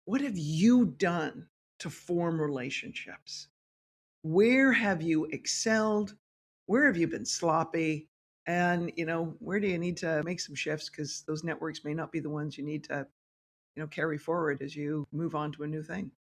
what have you done to form relationships? Where have you excelled? Where have you been sloppy? And, where do you need to make some shifts? Because those networks may not be the ones you need to, carry forward as you move on to a new thing.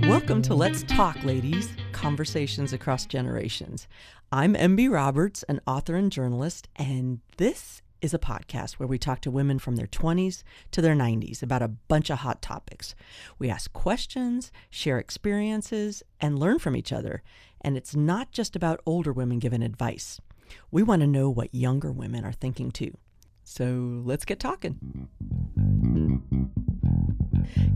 Welcome to Let's Talk, ladies, conversations across generations. I'm MB Roberts, an author and journalist, and this is a podcast where we talk to women from their 20s to their 90s about a bunch of hot topics. We ask questions, share experiences, and learn from each other. And it's not just about older women giving advice. We want to know what younger women are thinking too. So let's get talking.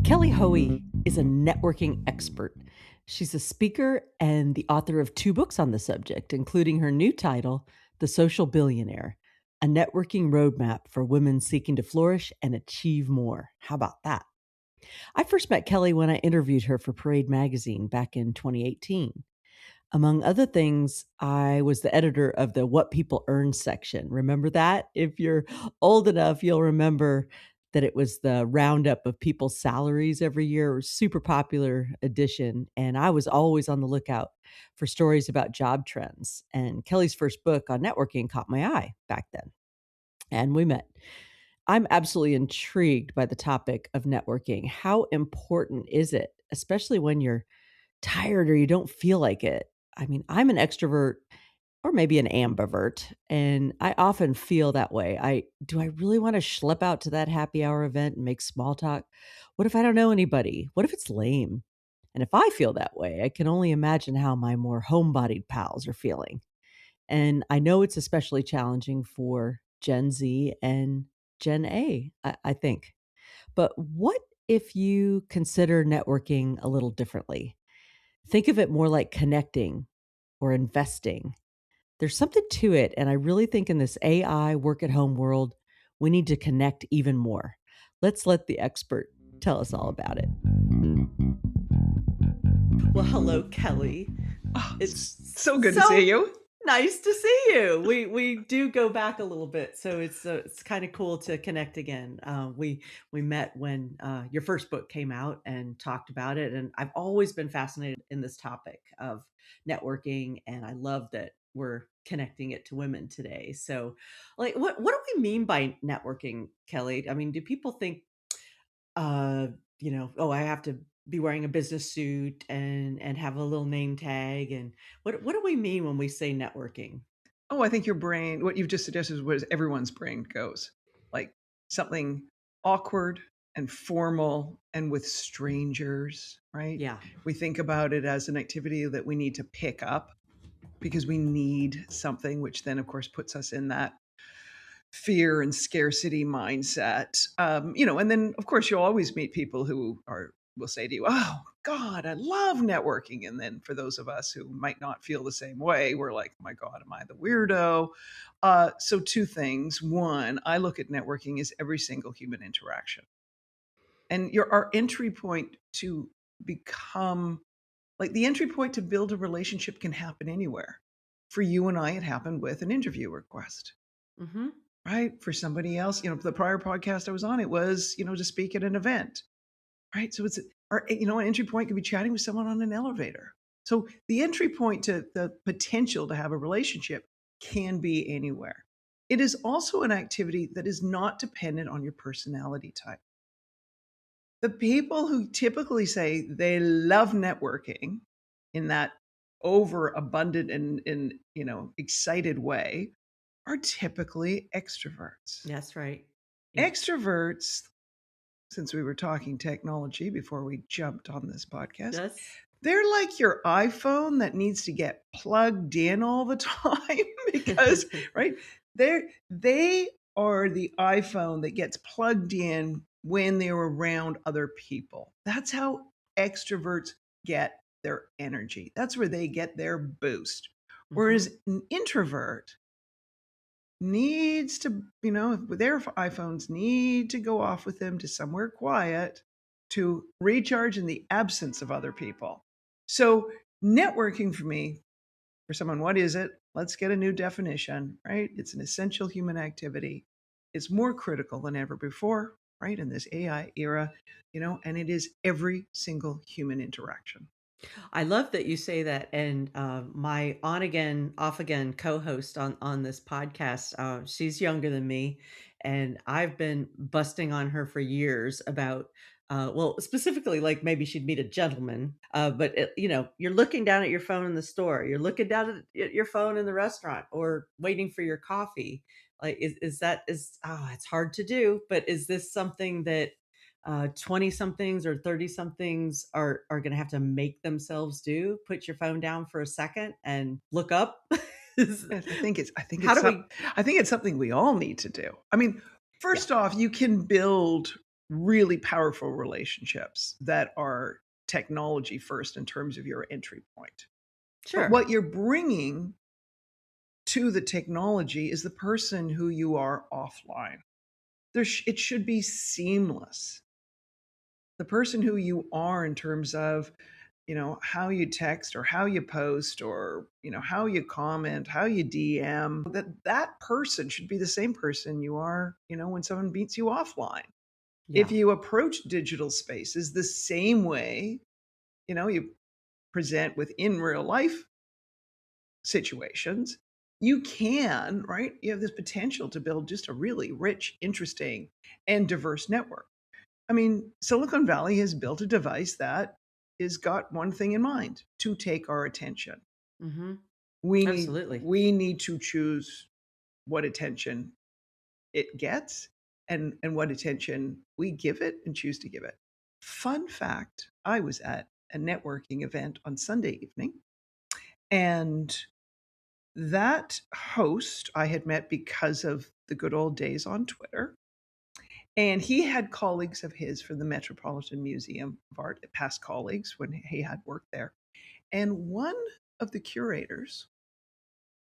Kelly Hoey is a networking expert. She's a speaker and the author of 2 books on the subject, including her new title, The Social Billionaire, a networking roadmap for women seeking to flourish and achieve more. How about that? I first met Kelly when I interviewed her for Parade magazine back in 2018. Among other things, I was the editor of the What People Earn section. Remember that? If you're old enough, you'll remember that it was the roundup of people's salaries every year. It was a super popular edition. And I was always on the lookout for stories about job trends. And Kelly's first book on networking caught my eye back then. And we met. I'm absolutely intrigued by the topic of networking. How important is it, especially when you're tired or you don't feel like it? I mean, I'm an extrovert or maybe an ambivert, and I often feel that way. Do I really want to schlep out to that happy hour event and make small talk? What if I don't know anybody? What if it's lame? And if I feel that way, I can only imagine how my more homebodied pals are feeling. And I know it's especially challenging for Gen Z and Gen A, I think. But what if you consider networking a little differently? Think of it more like connecting or investing. There's something to it. And I really think in this AI work at home world, we need to connect even more. Let's let the expert tell us all about it. Well, hello, Kelly. Oh, It's so good to see you. nice to see you. We do go back a little bit, so it's kind of cool to connect again. We met when your first book came out and talked about it, and I've always been fascinated in this topic of networking, and I love that we're connecting it to women today. So, like, what do we mean by networking, Kelly? I mean, do people think uh, oh, I have to be wearing a business suit and have a little name tag? And what do we mean when we say networking? Oh, I think your brain, what you've just suggested is where everyone's brain goes. Like something awkward and formal and with strangers, right? Yeah. We think about it as an activity that we need to pick up because we need something, which then, of course, puts us in that fear and scarcity mindset. And then, of course, you'll always meet people who will say to you, "Oh God, I love networking." And then for those of us who might not feel the same way, we're like, "Oh my God, am I the weirdo?" So 2 things. One, I look at networking as every single human interaction. And our entry point to become like the entry point to build a relationship can happen anywhere. For you and I, it happened with an interview request. Mm-hmm. Right? For somebody else, the prior podcast I was on, it was, to speak at an event, right? So an entry point could be chatting with someone on an elevator. So the entry point to the potential to have a relationship can be anywhere. It is also an activity that is not dependent on your personality type. The people who typically say they love networking in that overabundant and excited way are typically extroverts. That's right. Yeah. Extroverts, since we were talking technology before we jumped on this podcast, Yes. they're like your iPhone that needs to get plugged in all the time because, right? They are the iPhone that gets plugged in when they're around other people. That's how extroverts get their energy. That's where they get their boost. Whereas an introvert needs to, their iPhones need to go off with them to somewhere quiet to recharge in the absence of other people. So, networking for me, for someone, what is it? Let's get a new definition, right? It's an essential human activity. is more critical than ever before, right? In this AI era, and it is every single human interaction. I love that you say that. And my on again, off again co-host on this podcast, she's younger than me, and I've been busting on her for years about. Well, specifically, like maybe she'd meet a gentleman, but you're looking down at your phone in the store, you're looking down at your phone in the restaurant, or waiting for your coffee. Like, it's hard to do, but is this something that 20 somethings or 30 somethings are going to have to make themselves do? Put your phone down for a second and look up. Is- Yes, How do we? I think it's something we all need to do. I mean, Yeah, first off, you can build really powerful relationships that are technology first in terms of your entry point. But sure. what you're bringing to the technology is the person who you are offline. It should be seamless. The person who you are in terms of, how you text or how you post or, how you comment, how you DM, that person should be the same person you are, when someone beats you offline. If Yeah. you approach digital spaces the same way, you present within real life situations, you can, right? You have this potential to build just a really rich, interesting, and diverse network. I mean, Silicon Valley has built a device that is got one thing in mind: to take our attention. Hmm. We need Absolutely. we need to choose what attention it gets and what attention we give it and choose to give it. Fun fact, I was at a networking event on Sunday evening, and that host I had met because of the good old days on Twitter. And he had colleagues of his from the Metropolitan Museum of Art, past colleagues when he had worked there. And one of the curators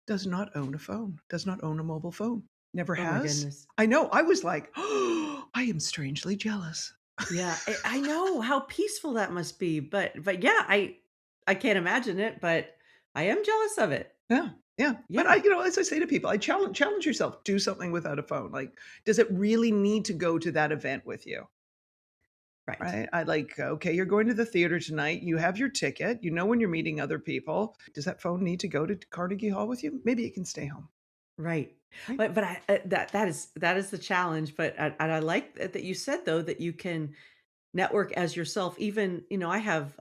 does not own a phone, does not own a mobile phone, never Oh my has. goodness. I know. I was like, oh, I am strangely jealous. Yeah, I know how peaceful that must be, but yeah, I can't imagine it, but I am jealous of it. Yeah. Yeah. But Yeah, as I say to people, I challenge yourself, do something without a phone. Like, does it really need to go to that event with you? right. Right? I like, okay, you're going to the theater tonight. You have your ticket. You know when you're meeting other people. Does that phone need to go to Carnegie Hall with you? Maybe it can stay home. Right. Right? But that is the challenge, but I like that you said though that you can network as yourself. Even, I have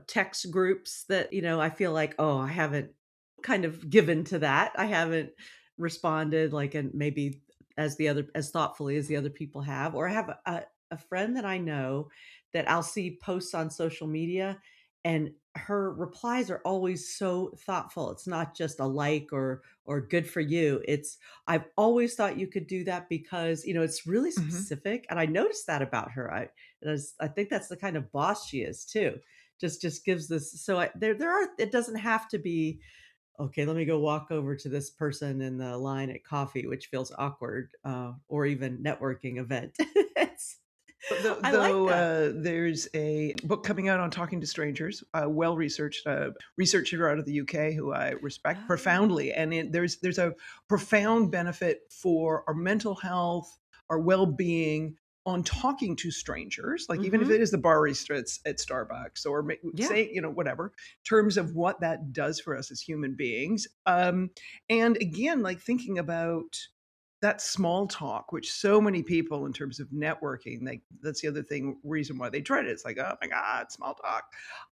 text groups that, I feel like, oh, I haven't kind of given to that. I haven't responded like, and maybe as thoughtfully as the other people have. Or I have a friend that I know that I'll see posts on social media, and her replies are always so thoughtful. It's not just a like or good for you. It's, I've always thought you could do that because, it's really Hmm. specific. And I noticed that about her. I think that's the kind of boss she is too. Just gives this. So there are. It doesn't have to be okay. Let me go walk over to this person in the line at coffee, which feels awkward, or even networking event. I like Though that. there's a book coming out on talking to strangers, well researched researcher out of the UK who I respect Oh, profoundly, and there's a profound benefit for our mental health, our well being on talking to strangers, like even if it mm-hmm. is the barista at Starbucks or Yeah, say whatever, in terms of what that does for us as human beings. And again, like thinking about that small talk, which so many people in terms of networking, that's the other thing reason why they dread it. It's like, oh my God, small talk.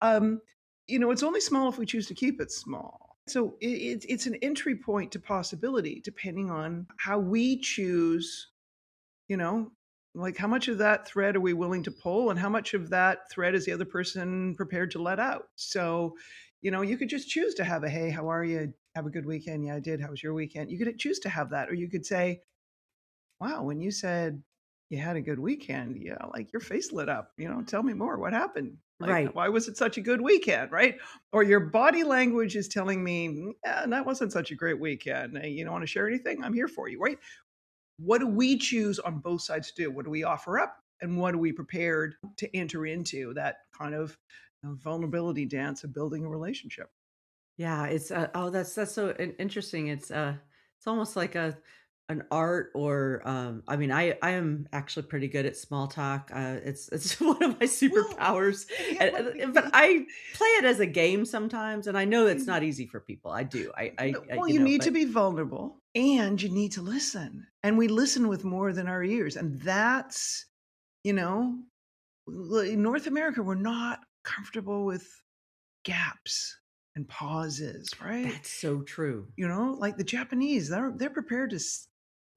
Um, it's only small if we choose to keep it small. So it's an entry point to possibility, depending on how we choose, you know, like how much of that thread are we willing to pull and how much of that thread is the other person prepared to let out. So, you could just choose to have a, hey, how are you? Have a good weekend. Yeah, I did. How was your weekend? You could choose to have that. Or you could say, wow, when you said you had a good weekend, yeah, like your face lit up. Tell me more. What happened? Like, right. why was it such a good weekend? Right? Or your body language is telling me, yeah, that wasn't such a great weekend. Hey, you don't want to share anything? I'm here for you. Right? What do we choose on both sides to do? What do we offer up? And what are we prepared to enter into that kind of vulnerability dance of building a relationship? Yeah, it's oh, that's so interesting. It's almost like a an art or, I mean, I am actually pretty good at small talk. It's one of my Well, superpowers, yeah, but I play it as a game sometimes, and I know it's not easy for people. I do. well, You you know, need to but be vulnerable and you need to listen. And we listen with more than our ears. And that's, you know, in North America, we're not comfortable with gaps and pauses, right? that's so true. Like the Japanese, they're prepared to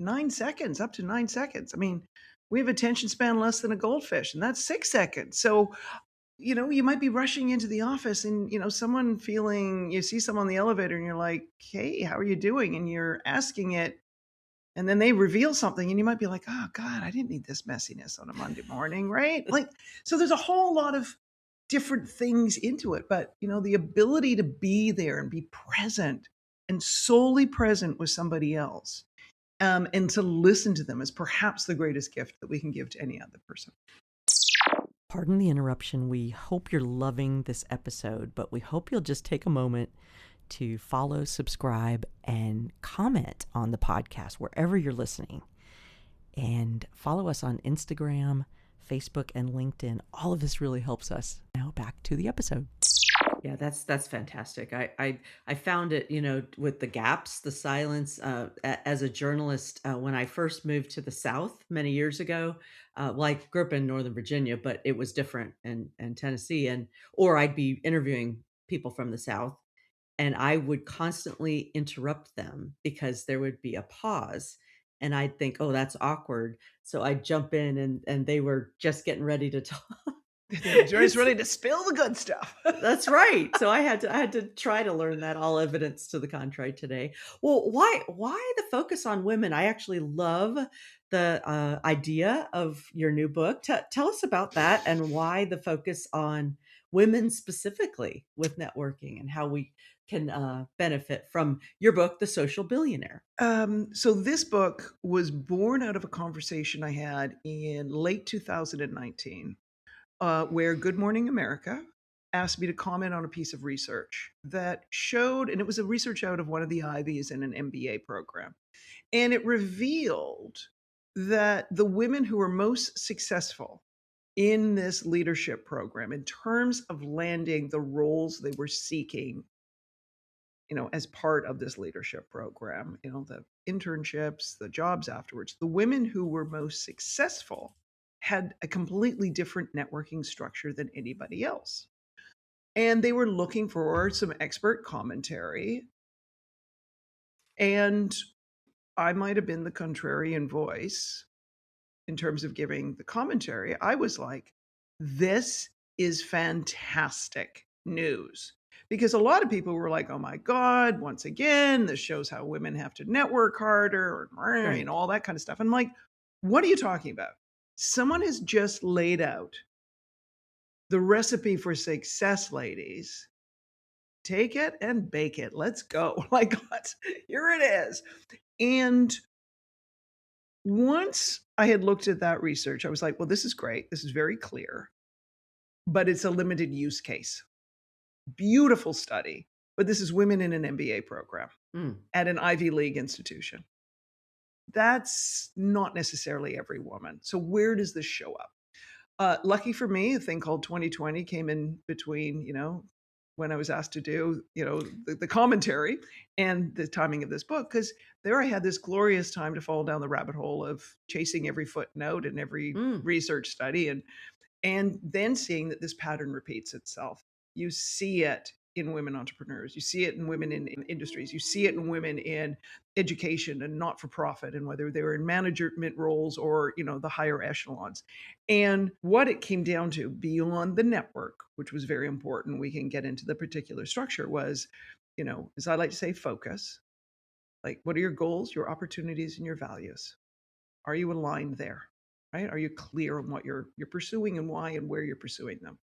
9 seconds, up to 9 seconds. I mean, we have attention span less than a goldfish, and that's 6 seconds. So, you might be rushing into the office and, you see someone on the elevator and you're like, hey, how are you doing? And you're asking it, and then they reveal something, and you might be like, oh, God, I didn't need this messiness on a Monday morning, right? Like, so there's a whole lot of different things into it. But, the ability to be there and be present and solely present with somebody else, and to listen to them is perhaps the greatest gift that we can give to any other person. Pardon the interruption. We hope you're loving this episode, but we hope you'll just take a moment to follow, subscribe, and comment on the podcast wherever you're listening. And follow us on Instagram, Facebook, and LinkedIn. All of this really helps us. Now back to the episode. Yeah, that's fantastic. I found it, with the gaps, the silence. As a journalist, when I first moved to the South many years ago, well, I grew up in Northern Virginia, but it was different in Tennessee, or I'd be interviewing people from the South, and I would constantly interrupt them because there would be a pause, and I'd think, "Oh, that's awkward." So I'd jump in, and they were just getting ready to talk. Joy's ready to spill the good stuff. That's right. So I had to try to learn that, all evidence to the contrary today. Well, why the focus on women? I actually love the idea of your new book. Tell us about that and why the focus on women specifically with networking and how we can benefit from your book, The Social Billionaire. So this book was born out of a conversation I had in late 2019, where Good Morning America asked me to comment on a piece of research that showed, and it was a research out of one of the Ivies in an MBA program, and it revealed that the women who were most successful in this leadership program, in terms of landing the roles they were seeking, as part of this leadership program, the internships, the jobs afterwards, the women who were most successful had a completely different networking structure than anybody else. And they were looking for some expert commentary. And I might have been the contrarian voice in terms of giving the commentary. I was like, this is fantastic news. Because a lot of people were like, oh my God, once again, this shows how women have to network harder, or Right. all that kind of stuff. I'm like, what are you talking about? Someone has just laid out the recipe for success, ladies. Take it and bake it. Let's go. Like, here it is. And once I had looked at that research, I was like, well, this is great. This is very clear, but it's a limited use case. Beautiful study, but this is women in an MBA program Mm. at an Ivy League institution. That's not necessarily every woman. So where does this show up? Lucky for me, a thing called 2020 came in between, when I was asked to do, the commentary and the timing of this book, because there I had this glorious time to fall down the rabbit hole of chasing every footnote and every Mm. research study, and then seeing that this pattern repeats itself. You see it in women entrepreneurs. You see it in women in industries. You see it in women in education and not for profit, and whether they're in management roles or the higher echelons. And what it came down to, beyond the network, which was very important, we can get into the particular structure, was, as I like to say, focus. Like, what are your goals, your opportunities, and your values? Are you aligned there? Right? Are you clear on what you're pursuing and why and where you're pursuing them?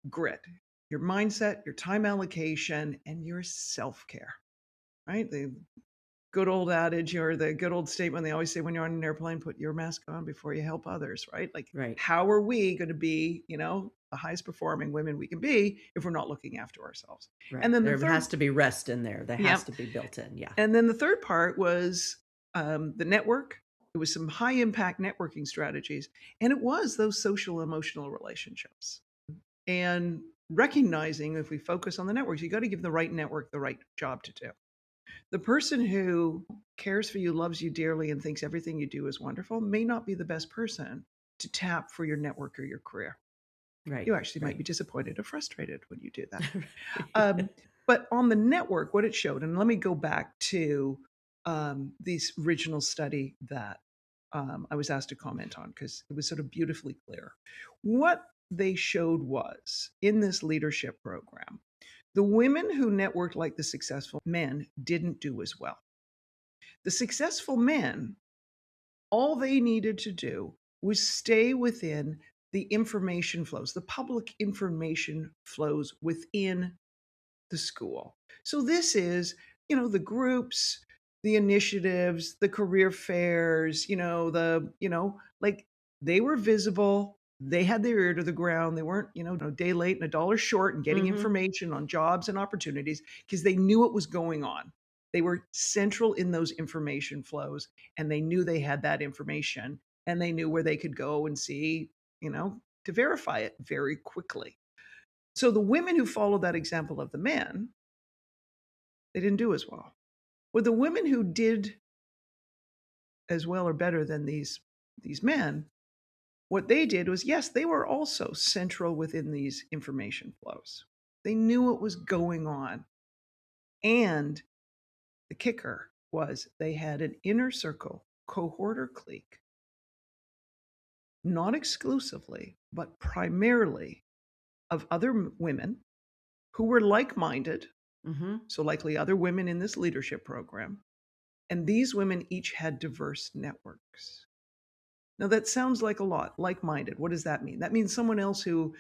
Grit, your mindset, your time allocation, and your self-care. Right? The good old adage, or the good old statement they always say when you're on an airplane, put your mask on before you help others, right? Like, Right. how are we going to be, the highest performing women we can be if we're not looking after ourselves? And Right. then the There has third, to be rest in there. There yeah. has to be built in. Yeah. And then the third part was the network. It was some high impact networking strategies, and it was those social emotional relationships. And recognizing if we focus on the networks, you got to give the right network the right job to do. The person who cares for you, loves you dearly, and thinks everything you do is wonderful may not be the best person to tap for your network or your career. Right. You actually might Right. be disappointed or frustrated when you do that. Right. Um, but on the network, what it showed, and let me go back to this original study that I was asked to comment on because it was sort of beautifully clear. What they showed was in this leadership program, the women who networked like the successful men didn't do as well. The successful men, all they needed to do was stay within the information flows, the public information flows within the school. So this is, the groups, the initiatives, the career fairs, like they were visible. They had their ear to the ground. They weren't, a day late and a dollar short and getting Mhm. information on jobs and opportunities because they knew what was going on. They were central in those information flows and they knew they had that information and they knew where they could go and see, to verify it very quickly. So the women who followed that example of the men, they didn't do as well. With the women who did as well or better than these men, what they did was, yes, they were also central within these information flows. They knew what was going on. And the kicker was they had an inner circle, cohort or clique, not exclusively, but primarily of other women who were like minded. Mhm. So, likely other women in this leadership program. And these women each had diverse networks. Now, that sounds like a lot, like minded. What does that mean? That means someone else who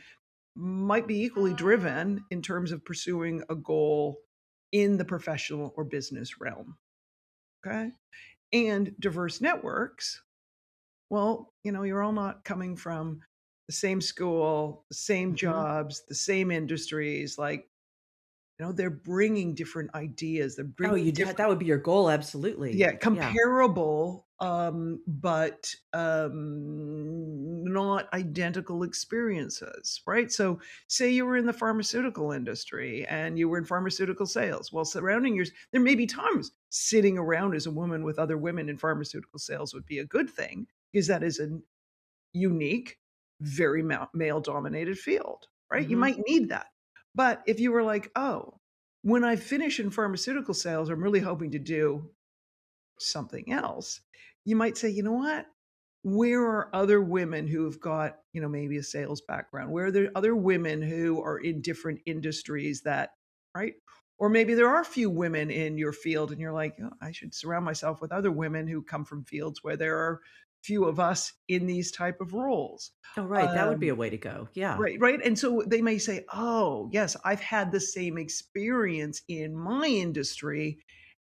might be equally driven in terms of pursuing a goal in the professional or business realm. Okay. And diverse networks, well, you're all not coming from the same school, the same Mhm. jobs, the same industries. Like, they're bringing different ideas, they're Oh, bringing you that different. would be your goal, absolutely. Yeah, Yeah. comparable, but, not identical experiences, right? So, say you were in the pharmaceutical industry and you were in pharmaceutical sales. Well, surrounding yours there may be times sitting around as a woman with other women in pharmaceutical sales would be a good thing because that is a unique, very male-dominated field, right? You Mhm. might need that. But if you were like, "Oh, when I finish in pharmaceutical sales, I'm really hoping to do something else," you might say, "You know what? Where are other women who've got, maybe a sales background? Where are there other women who are in different industries that," right? Or maybe there are a few women in your field and you're like, "Oh, I should surround myself with other women who come from fields where there are few of us in these type of roles." Oh, right, that would be Um, a way to go. Yeah. Right, right. And so they may say, "Oh, yes, I've had the same experience in my industry,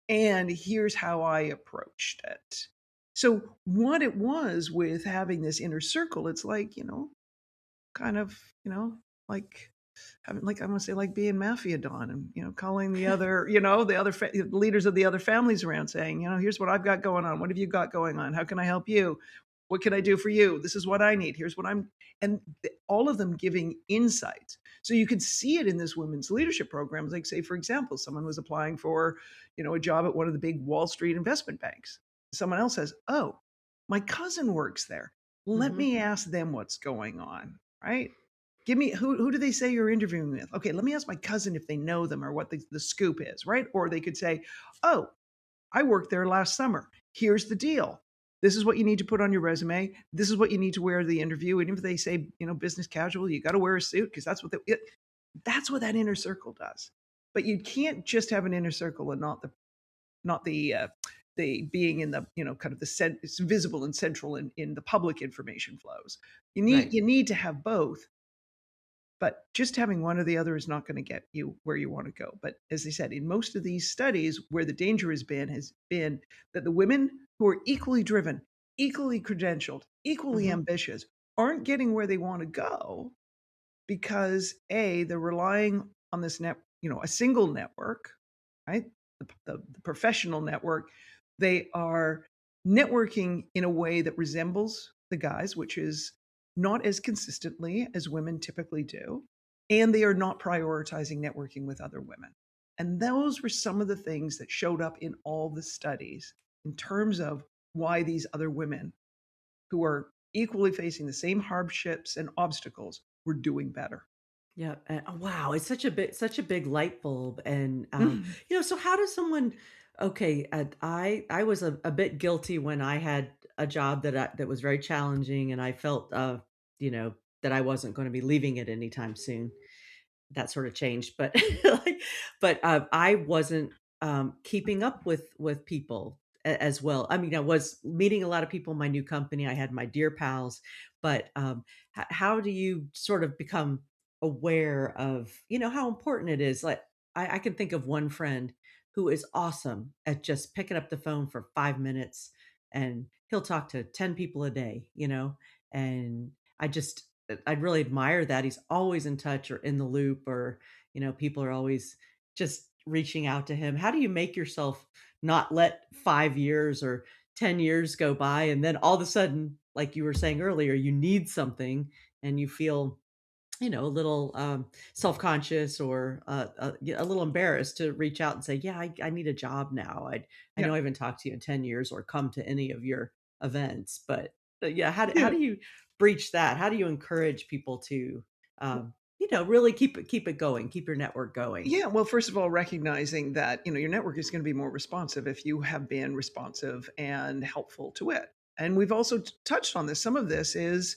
and here's how I approached it." So, what it was with having this inner circle, it's like, kind of, like having, like, I want to say, like being mafia don and, calling the other, the other leaders of the other families around saying, "Here's what I've got going on. What have you got going on? How can I help you? What can I do for you? This is what I need. Here's what I'm," and all of them giving insights. So you could see it in this women's leadership programs. Like, say, for example, someone was applying for, a job at one of the big Wall Street investment banks. Someone else says, "Oh, my cousin works there. Let Mhm. me ask them what's going on." Right? Give me who do they say you're interviewing with? Okay, let me ask my cousin if they know them or what the scoop is, right? Or they could say, "Oh, I worked there last summer. Here's the deal. This is what you need to put on your resume. This is what you need to wear to the interview." And if they say, business casual, you got to wear a suit because that's what that inner circle does. But you can't just have an inner circle and not the being in the, kind of it's visible and central in the public information flows. You need Right. you need to have both, but just having one or the other is not going to get you where you want to go. But as I said, in most of these studies, where the danger has been that the women who are equally driven, equally credentialed, equally Mhm. ambitious aren't getting where they want to go because A, they're relying on this a single network, right? The professional network. They are networking in a way that resembles the guys, which is not as consistently as women typically do. And they are not prioritizing networking with other women. And those were some of the things that showed up in all the studies in terms of why these other women who are equally facing the same hardships and obstacles were doing better. Yeah, wow, it's such a big light bulb, and, Mhm. so how does someone okay, I was a bit guilty when I had a job that was very challenging, and I felt, you know, that I wasn't gonna be leaving it anytime soon. That sort of changed, but like I wasn't, keeping up with people as well. I mean, I was meeting a lot of people in my new company, I had my dear pals, but, h how do you sort of become aware of, how important it is? Like, I can think of one friend who is awesome at just picking up the phone for 5 minutes, and he'll talk to 10 people a day, and I really admire that. He's always in touch or in the loop or, people are always just reaching out to him. How do you make yourself not let 5 years or 10 years go by and then all of a sudden, like you were saying earlier, you need something and you feel, a little self-conscious or a little embarrassed to reach out and say, "Yeah, I need a job now. I Yeah. know I haven't talked to you in 10 years or come to any of your events." But yeah, how Yeah. do you breach that? How do you encourage people to, really keep it going, keep your network going? Yeah, well, first of all, recognizing that, your network is going to be more responsive if you have been responsive and helpful to it. And we've also touched on this. Some of this is,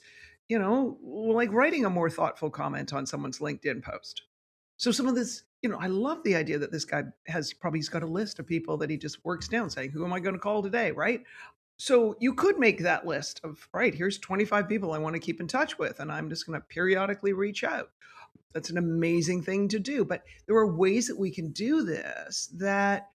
like writing a more thoughtful comment on someone's LinkedIn post. So some of this, I love the idea that this guy he's got a list of people that he just works down saying, who am I going to call today? Right. So you could make that list of, right, here's 25 people I want to keep in touch with, and I'm just going to periodically reach out. That's an amazing thing to do. But there are ways that we can do this that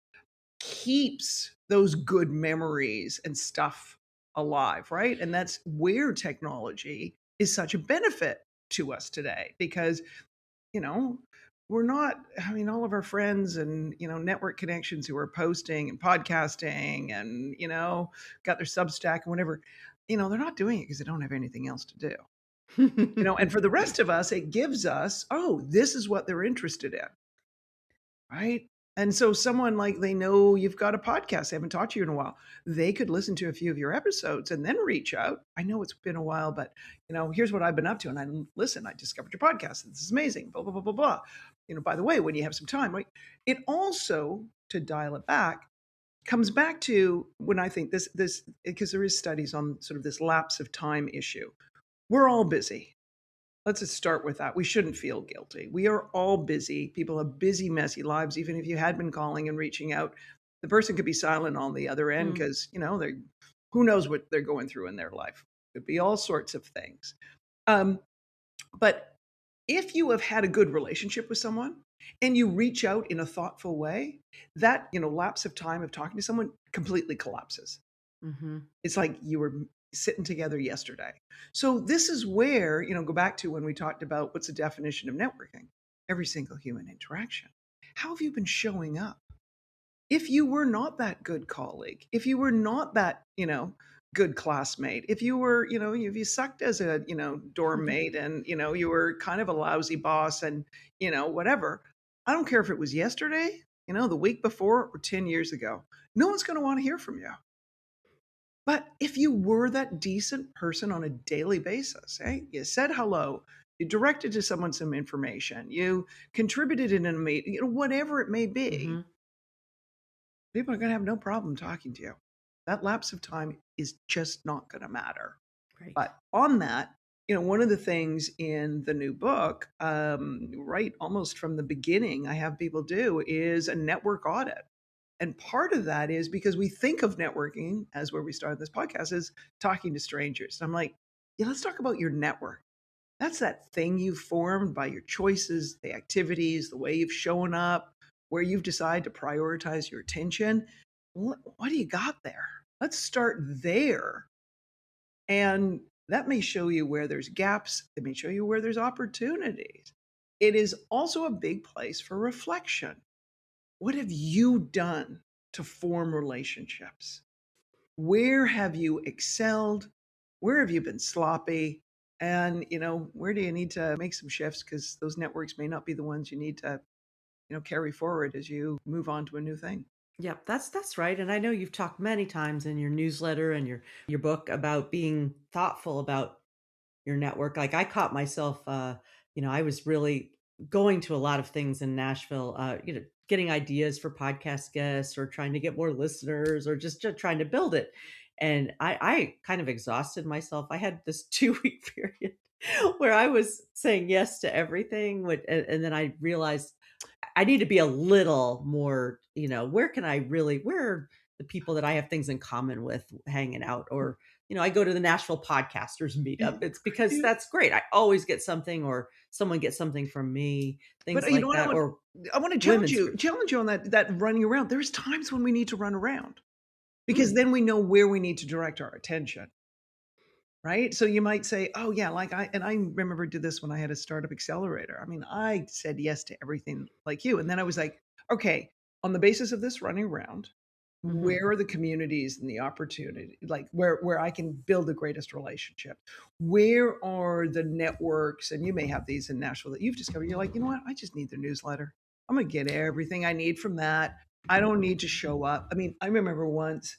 keeps those good memories and stuff alive, right? And that's where technology is such a benefit to us today because, you know, we're not, I mean, all of our friends and, network connections who are posting and podcasting and, got their Substack and whatever, they're not doing it because they don't have anything else to do. And for the rest of us, it gives us, oh, this is what they're interested in, right? And so someone like they know you've got a podcast, they haven't talked to you in a while. They could listen to a few of your episodes and then reach out. I know it's been a while, but here's what I've been up to. And I discovered your podcast. This is amazing. Blah, blah, blah, blah, blah. By the way, when you have some time, right? It also, to dial it back, comes back to when I think this because there is studies on sort of this lapse of time issue. We're all busy. Let's just start with that. We shouldn't feel guilty. We are all busy. People have busy, messy lives. Even if you had been calling and reaching out, the person could be silent on the other end Mm, because, they who knows what they're going through in their life. Could be all sorts of things. Um, but if you have had a good relationship with someone and you reach out in a thoughtful way, that, lapse of time of talking to someone completely collapses. mhm, It's like you were sitting together yesterday. So this is where, go back to when we talked about what's the definition of networking? Every single human interaction. How have you been showing up? If you were not that good colleague, if you were not that, good classmate, if you were, if you sucked as a, dorm mate and, you were kind of a lousy boss and, whatever, I don't care if it was yesterday, the week before or 10 years ago, no one's going to want to hear from you. But if you were that decent person on a daily basis, right? You said hello, you directed to someone some information, you contributed in a meeting, whatever it may be, mhm, people are going to have no problem talking to you. That lapse of time is just not going to matter. right. But on that, one of the things in the new book, right, almost from the beginning, I have people do is a network audit. And part of that is because we think of networking as where we started this podcast is talking to strangers. I'm like, yeah, let's talk about your network. That's that thing you formed by your choices, the activities, the way you've shown up, where you've decided to prioritize your attention. What do you got there? Let's start there. And that may show you where there's gaps. It may show you where there's opportunities. It is also a big place for reflection. What have you done to form relationships? Where have you excelled? Where have you been sloppy? And, where do you need to make some shifts? Because those networks may not be the ones you need to, carry forward as you move on to a new thing. Yep, that's right. And I know you've talked many times in your newsletter and your book about being thoughtful about your network. Like I caught myself, I was really going to a lot of things in Nashville, getting ideas for podcast guests or trying to get more listeners or just trying to build it. And I kind of exhausted myself. I had this 2 week period where I was saying yes to everything. And then I realized I need to be a little more, where are the people that I have things in common with hanging out? Or, I go to the Nashville Podcasters meetup. Yeah. It's because Yeah. that's great. I always get something or someone gets something from me, But things you know like what? that, or I want to women's groups. challenge you on that running around. There's times when we need to run around because Mm, then we know where we need to direct our attention. Right? So you might say, "Oh, yeah, like I remember did this when I had a startup accelerator." I mean, I said yes to everything like you, and then I was like, "Okay, on the basis of this running around, mhm. where are the communities and the opportunity, like where I can build the greatest relationship? Where are the networks?" And you may have these in Nashville that you've discovered. You're like, "You know what? I just need their newsletter. I'm gonna get everything I need from that. I don't need to show up." I mean, I remember once,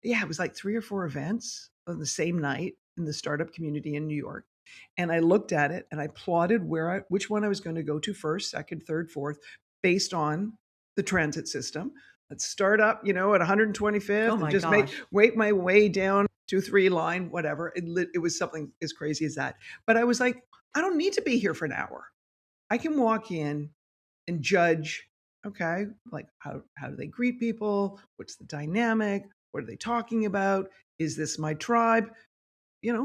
yeah, it was like 3 or 4 events on the same night in the startup community in New York. And I looked at it and I plotted which one I was going to go to first, second, third, fourth, based on the transit system. Let's start up, at Oh 125th and my just gosh. wait my way down to 3 line, whatever. It was something as crazy as that. But I was like, I don't need to be here for an hour. I can walk in and judge, okay, like how do they greet people? What's the dynamic? What are they talking about? Is this my tribe?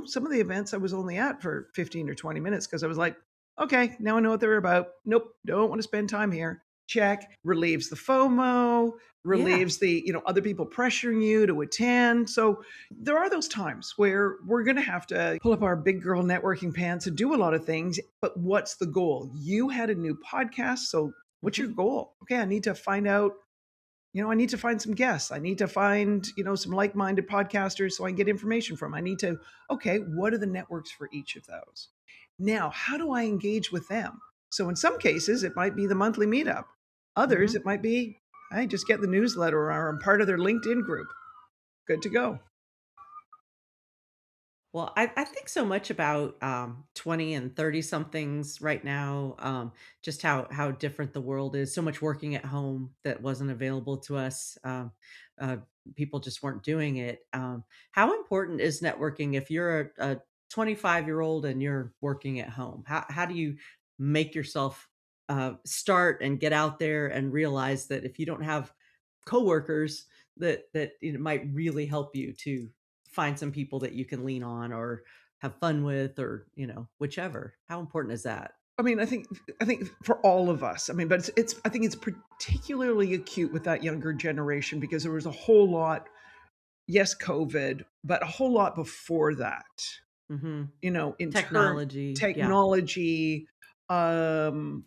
Some of the events I was only at for 15 or 20 minutes because I was like, okay, now I know what they're about. Nope, don't want to spend time here. Check. Relieves the FOMO, Yeah. relieves the, other people pressuring you to attend. So there are those times where we're going to have to pull up our big girl networking pants and do a lot of things. But what's the goal? You had a new podcast. So what's your Mhm. goal? Okay, I need to find out, I need to find some guests. I need to find, some like minded podcasters so I can get information from. I need to, okay, what are the networks for each of those? Now, how do I engage with them? So, in some cases, it might be the monthly meetup. Others, Mhm. it might be, I just get the newsletter or I'm part of their LinkedIn group. Good to go. Well, I think so much about 20 and 30 somethings right now, just how different the world is. So much working at home that wasn't available to us. Uh, People just weren't doing it. How important is networking if you're a 25-year-old and you're working at home? How do you make yourself start and get out there and realize that if you don't have coworkers that might really help you to find some people that you can lean on or have fun with or, whichever. How important is that? I mean, I think for all of us. I mean, but it's I think it's particularly acute with that younger generation because there was a whole lot, yes, COVID, but a whole lot before that. Mhm. In turn, Technology, yeah. technology, um,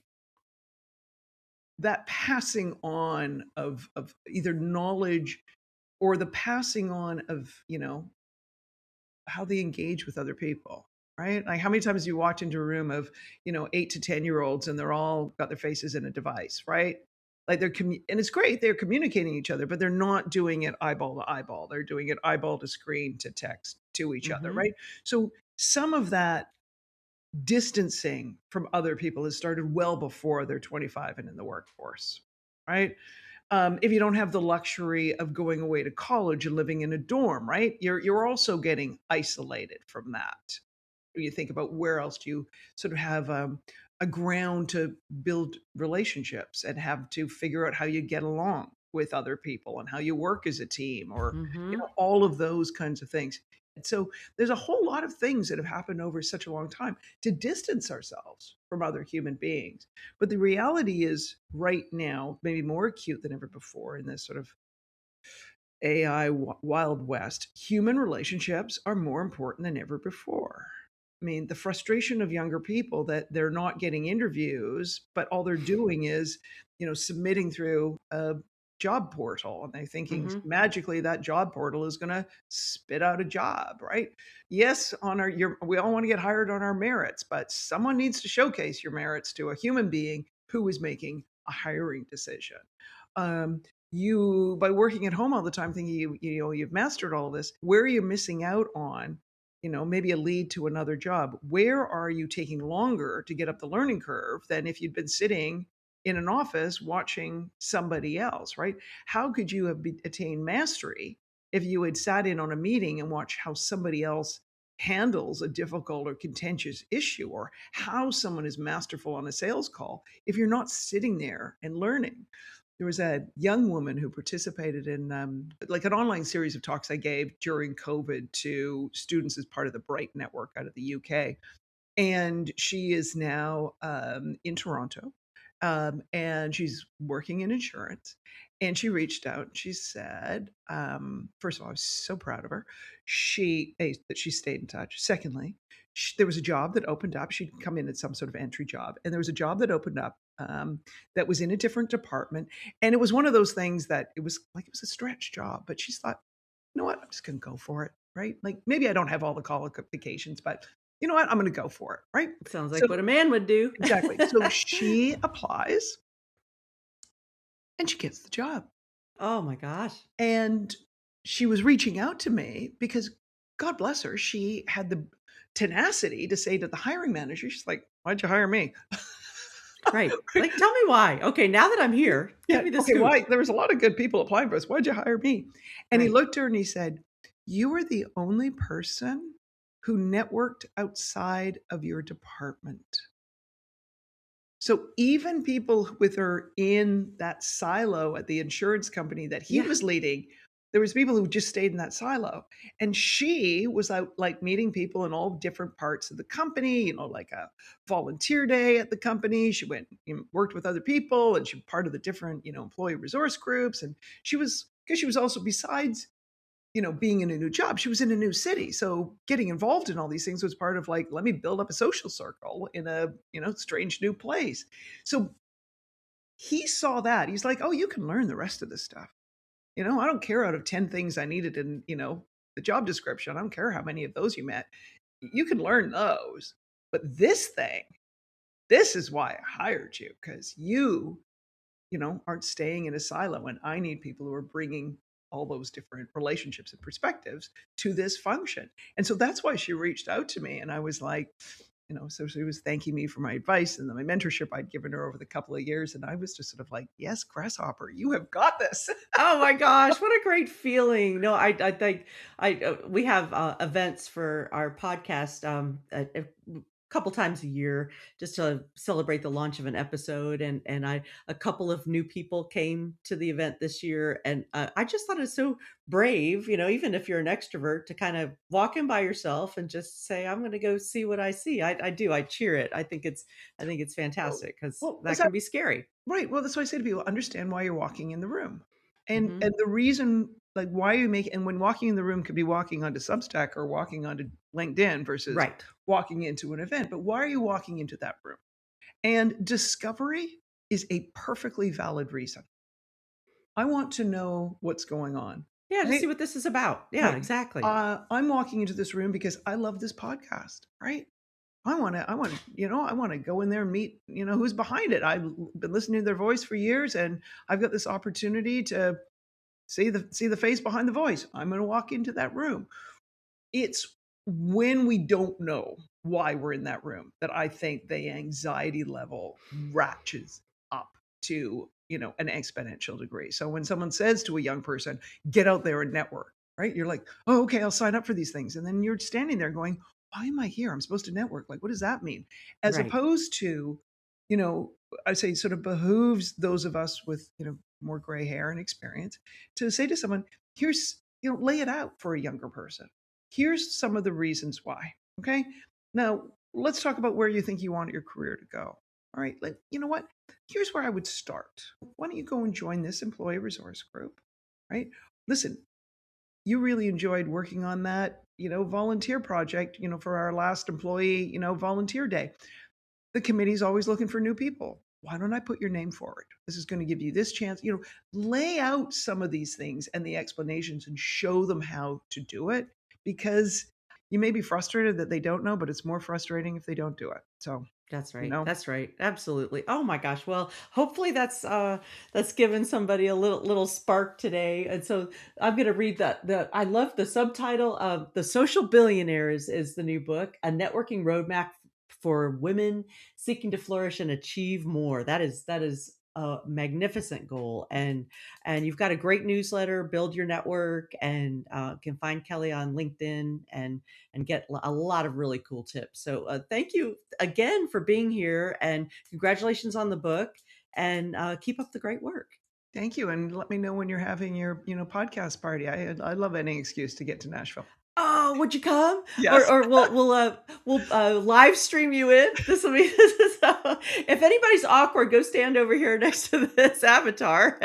that passing on of either knowledge or the passing on of, how they engage with other people, right? Like how many times you walked into a room of, 8 to 10 year olds and they're all got their faces in a device, right? Like and it's great they're communicating each other, but they're not doing it eyeball to eyeball. They're doing it eyeball to screen to text to each other, Mhm. right? So some of that distancing from other people has started well before they're 25 and in the workforce, right? If you don't have the luxury of going away to college and living in a dorm, right? You're also getting isolated from that. You think about where else do you sort of have a ground to build relationships and have to figure out how you get along with other people and how you work as a team or Mhm. all of those kinds of things. And so there's a whole lot of things that have happened over such a long time to distance ourselves from other human beings. But the reality is, right now, maybe more acute than ever before in this sort of AI Wild West, human relationships are more important than ever before. I mean, the frustration of younger people that they're not getting interviews, but all they're doing is, submitting through a job portal, and they're thinking Mhm. magically that job portal is going to spit out a job, right? Yes, we all want to get hired on our merits, but someone needs to showcase your merits to a human being who is making a hiring decision. Um, you by working at home all the time, thinking you've mastered all this, where are you missing out on? Maybe a lead to another job. Where are you taking longer to get up the learning curve than if you'd been sitting in an office watching somebody else, right? How could you have attained mastery if you had sat in on a meeting and watched how somebody else handles a difficult or contentious issue, or how someone is masterful on a sales call if you're not sitting there and learning? There was a young woman who participated in like an online series of talks I gave during COVID to students as part of the Bright Network out of the UK. And she is now in Toronto, and she's working in insurance. And she reached out. She said, first of all, I was so proud of her. That she stayed in touch. Secondly, there was a job that opened up. She'd come in at some sort of entry job, and there was a job that opened up that was in a different department. And it was one of those things that it was a stretch job, but she thought, you know what, I'm just going to go for it, right? Like maybe I don't have all the qualifications, but you know what, I'm going to go for it, right? Sounds So like what a man would do. exactly. So she applies and she gets the job. Oh my gosh. And she was reaching out to me because, God bless her, she had the tenacity to say to the hiring manager, she's like, "Why'd you hire me?" Right. Like, tell me why. Okay, now that I'm here, give Yeah. me the Okay. scoop. Why? There was a lot of good people applying for this. Why'd you hire me? And he Right. looked at her and he said, "You are the only person who networked outside of your department." So even people with her in that silo at the insurance company that he Yeah. was leading, there was people who just stayed in that silo. And she was out like meeting people in all different parts of the company, like a volunteer day at the company. She went and worked with other people, and she was part of the different, employee resource groups. And because she was also, besides being in a new job, she was in a new city. So getting involved in all these things was part of like, let me build up a social circle in a, strange new place. So he saw that. He's like, oh, you can learn the rest of this stuff. I don't care out of 10 things I needed in, the job description. I don't care how many of those you met. You can learn those. But this is why I hired you, because you aren't staying in a silo. And I need people who are bringing all those different relationships and perspectives to this function. And so that's why she reached out to me. And I was like, so she was thanking me for my advice and my mentorship I'd given her over the couple of years. And I was just sort of like, yes, Grasshopper, you have got this. Oh my gosh, what a great feeling. No, I think we have events for our podcast a couple times a year just to celebrate the launch of an episode, and I a couple of new people came to the event this year, and I just thought it was so brave, even if you're an extrovert, to kind of walk in by yourself and just say, I'm going to go see what I see. I do. I cheer it. I think it's well, fantastic because well, that can be scary. right. Well, that's why I say to people, understand why you're walking in the room. And Hmm. and the reason, like why you make, and when walking in the room could be walking onto Substack or walking onto LinkedIn versus Right. walking into an event. But why are you walking into that room? And discovery is a perfectly valid reason. I want to know what's going on. Yeah, to Right? see what this is about. Yeah, Right. exactly. I'm walking into this room because I love this podcast, right? I want to go in there and meet, who's behind it. I've been listening to their voice for years, and I've got this opportunity to see the face behind the voice. I'm going to walk into that room. It's when we don't know why we're in that room that I think the anxiety level ratchets up to, an exponential degree. So when someone says to a young person, get out there and network, right? You're like, oh, okay, I'll sign up for these things. And then you're standing there going, why am I here? I'm supposed to network. Like, what does that mean? As Right. opposed to, you know, I say sort of behooves those of us with, more gray hair and experience to say to someone, here's, lay it out for a younger person. Here's some of the reasons why. Okay. Now, let's talk about where you think you want your career to go. All right. Like, you know what? Here's where I would start. Why don't you go and join this employee resource group? Right. Listen, you really enjoyed working on that, volunteer project, for our last employee, volunteer day. The committee's always looking for new people. why don't I put your name forward? This is going to give you this chance. Lay out some of these things and the explanations and show them how to do it, because you may be frustrated that they don't know, but it's more frustrating if they don't do it. So, That's you right. know, That's right. Absolutely. Oh my gosh. Well, hopefully that's given somebody a little spark today. And so I'm going to read that. I love the subtitle of The Social Billionaire is the new book, a networking roadmap for women seeking to flourish and achieve more. That is a magnificent goal. And you've got a great newsletter, Build Your Network, and can find Kelly on LinkedIn and get a lot of really cool tips. So thank you again for being here, and congratulations on the book, and keep up the great work. thank you. And let me know when you're having your, podcast party. I love any excuse to get to Nashville. Oh, would you come? Yes. Or we'll live stream you in. This will be this is if anybody's awkward, go stand over here next to this avatar.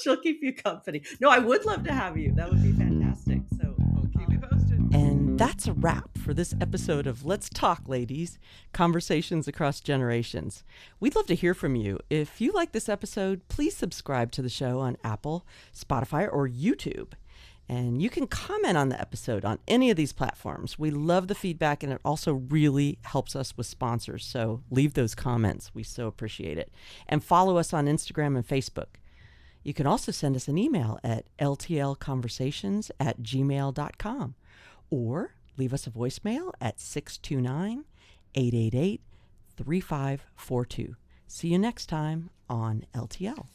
She'll keep you company. No, I would love to have you. That would be fantastic. So Keep me posted. And that's a wrap for this episode of Let's Talk, Ladies, Conversations Across Generations. We'd love to hear from you. If you like this episode, please subscribe to the show on Apple, Spotify, or YouTube. And you can comment on the episode on any of these platforms. We love the feedback, and it also really helps us with sponsors. So leave those comments. We so appreciate it. And follow us on Instagram and Facebook. You can also send us an email at ltlconversations@gmail.com or leave us a voicemail at 629-888-3542. See you next time on LTL.